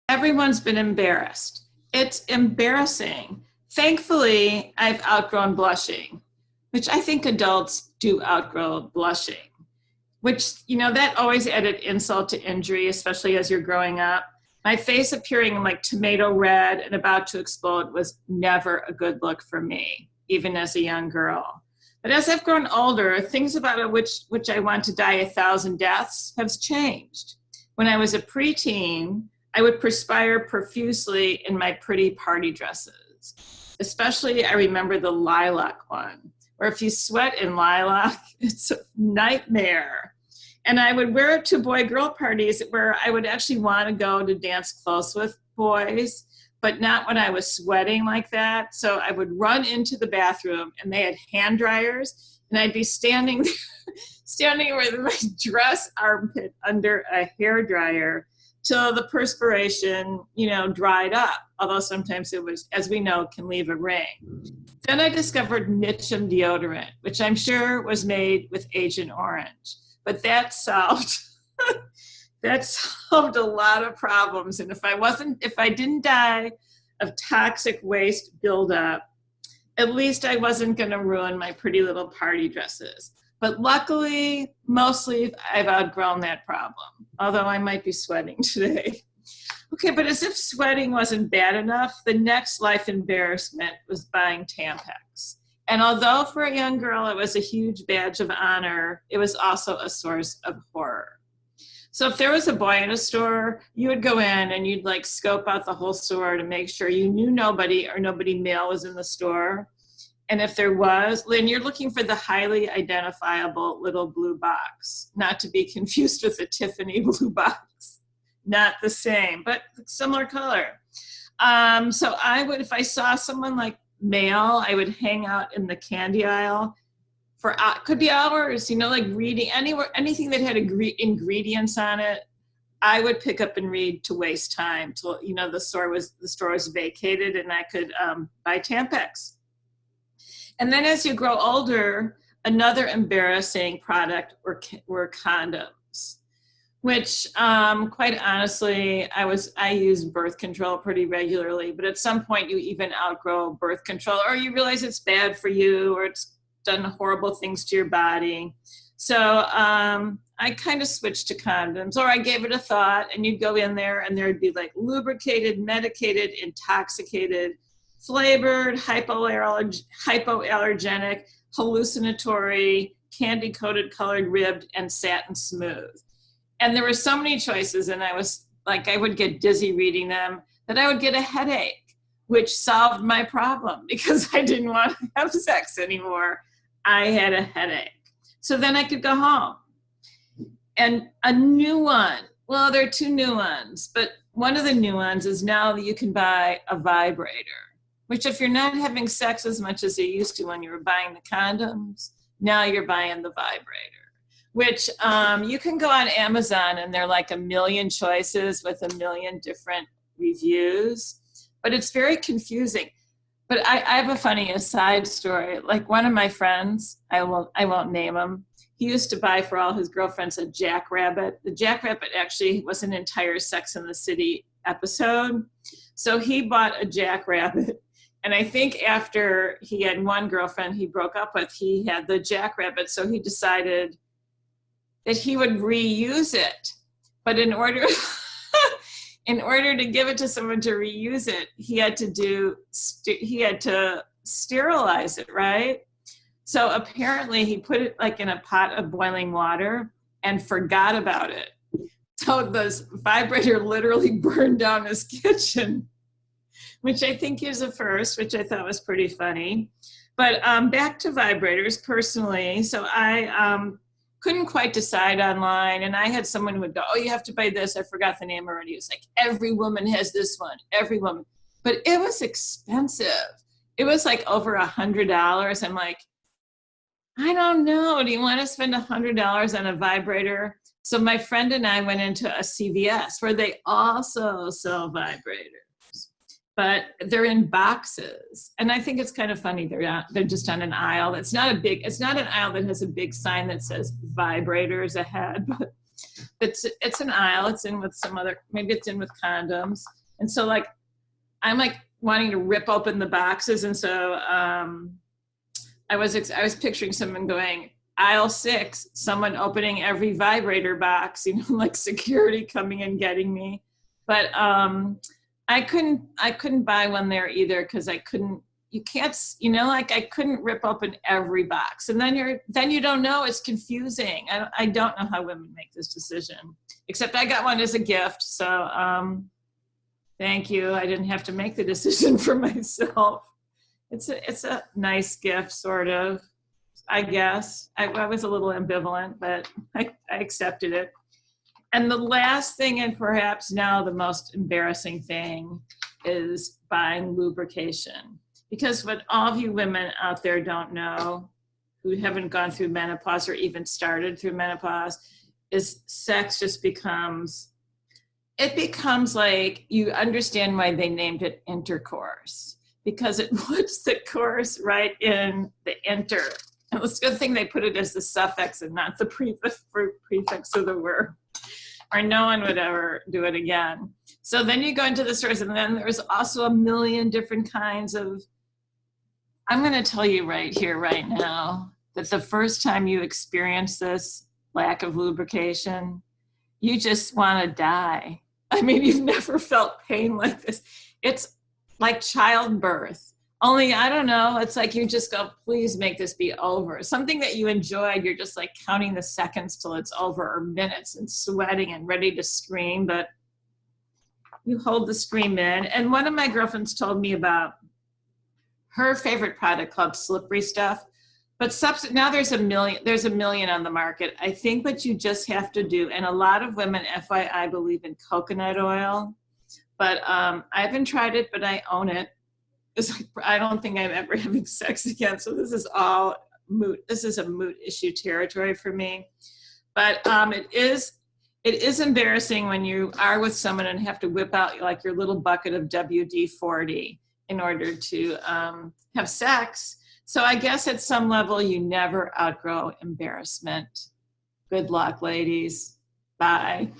Everyone's been embarrassed. It's embarrassing. Thankfully, I've outgrown blushing, which I think adults do outgrow blushing, which, that always added insult to injury, especially as you're growing up. My face appearing like tomato red and about to explode was never a good look for me, even as a young girl. But as I've grown older, things about it which I want to die 1,000 deaths have changed. When I was a preteen, I would perspire profusely in my pretty party dresses. Especially, I remember the lilac one, where if you sweat in lilac, it's a nightmare. And I would wear it to boy-girl parties where I would actually want to go to dance close with boys, but not when I was sweating like that. So I would run into the bathroom and they had hand dryers and I'd be standing with my dress armpit under a hair dryer till the perspiration, dried up. Although sometimes it was, as we know, can leave a ring. Then I discovered Mitchum deodorant, which I'm sure was made with Agent Orange. But that solved a lot of problems. And if I didn't die of toxic waste buildup, at least I wasn't going to ruin my pretty little party dresses. But luckily, mostly I've outgrown that problem, although I might be sweating today. Okay, but as if sweating wasn't bad enough, the next life embarrassment was buying Tampax. And although for a young girl it was a huge badge of honor, it was also a source of horror. So if there was a boy in a store, you would go in and you'd scope out the whole store to make sure you knew nobody male was in the store. And if there was, then you're looking for the highly identifiable little blue box, not to be confused with a Tiffany blue box. Not the same, but similar color. So I would, if I saw someone male, I would hang out in the candy aisle for could be hours, reading anything that had ingredients on it. I would pick up and read to waste time till the store was vacated and I could buy Tampax. And then as you grow older, another embarrassing product were condoms, which quite honestly, I use birth control pretty regularly, but at some point you even outgrow birth control or you realize it's bad for you or it's done horrible things to your body. So I kind of switched to condoms, or I gave it a thought, and you'd go in there and there'd be lubricated, medicated, intoxicated, flavored, hypoallergenic, hallucinatory, candy-coated, colored, ribbed, and satin smooth. And there were so many choices, and I would get dizzy reading them, that I would get a headache, which solved my problem because I didn't want to have sex anymore. I had a headache. So then I could go home. And a new one, well, there are two new ones, but one of the new ones is now that you can buy a vibrator, which if you're not having sex as much as you used to when you were buying the condoms, now you're buying the vibrator, which you can go on Amazon and they're a million choices with a million different reviews, but it's very confusing. But I have a funny aside story. One of my friends, I won't name him, he used to buy for all his girlfriends a jackrabbit. The jackrabbit actually was an entire Sex and the City episode. So he bought a jackrabbit. And I think after he had one girlfriend he broke up with, he had the jackrabbit. So he decided that he would reuse it. But in order to give it to someone to reuse it, he had to sterilize it, right? So apparently he put it in a pot of boiling water and forgot about it. So the vibrator literally burned down his kitchen, which I think is a first, which I thought was pretty funny. But back to vibrators personally. So I couldn't quite decide online. And I had someone who would go, oh, you have to buy this. I forgot the name already. It was every woman has this one, every woman. But it was expensive. It was over $100. I'm I don't know. Do you want to spend $100 on a vibrator? So my friend and I went into a CVS where they also sell vibrators, but they're in boxes. And I think it's kind of funny. They're just on an aisle. It's not an aisle that has a big sign that says vibrators ahead, but it's an aisle. It's in with maybe it's in with condoms. And so like, I'm like wanting to rip open the boxes. And so I was picturing someone going, aisle 6, someone opening every vibrator box, you know, like security coming and getting me. But I couldn't buy one there either, because you can't, you know, like I couldn't rip open every box. And then you don't know, it's confusing. I don't know how women make this decision, except I got one as a gift. So thank you. I didn't have to make the decision for myself. It's a nice gift, sort of, I guess. I was a little ambivalent, but I accepted it. And the last thing, and perhaps now the most embarrassing thing, is buying lubrication. Because what all of you women out there don't know, who haven't gone through menopause or even started through menopause, is sex just becomes like, you understand why they named it intercourse, because it puts the course right in the inter. And it's a good thing they put it as the suffix and not the prefix of the word, or no one would ever do it again. So then you go into the stores, and then there's also a million different kinds of, I'm going to tell you right here, right now, that the first time you experience this lack of lubrication, you just want to die. I mean, you've never felt pain like this. It's like childbirth. Only, I don't know, it's like you just go, please make this be over. Something that you enjoyed, you're just like counting the seconds till it's over, or minutes, and sweating and ready to scream, but you hold the scream in. And one of my girlfriends told me about her favorite product called Slippery Stuff. But now there's a million on the market. I think what you just have to do, and a lot of women, FYI, believe in coconut oil, but I haven't tried it, but I own it. It's like, I don't think I'm ever having sex again. So this is all moot. This is a moot issue territory for me. But it is embarrassing when you are with someone and have to whip out like your little bucket of WD-40 in order to have sex. So I guess at some level, you never outgrow embarrassment. Good luck, ladies. Bye.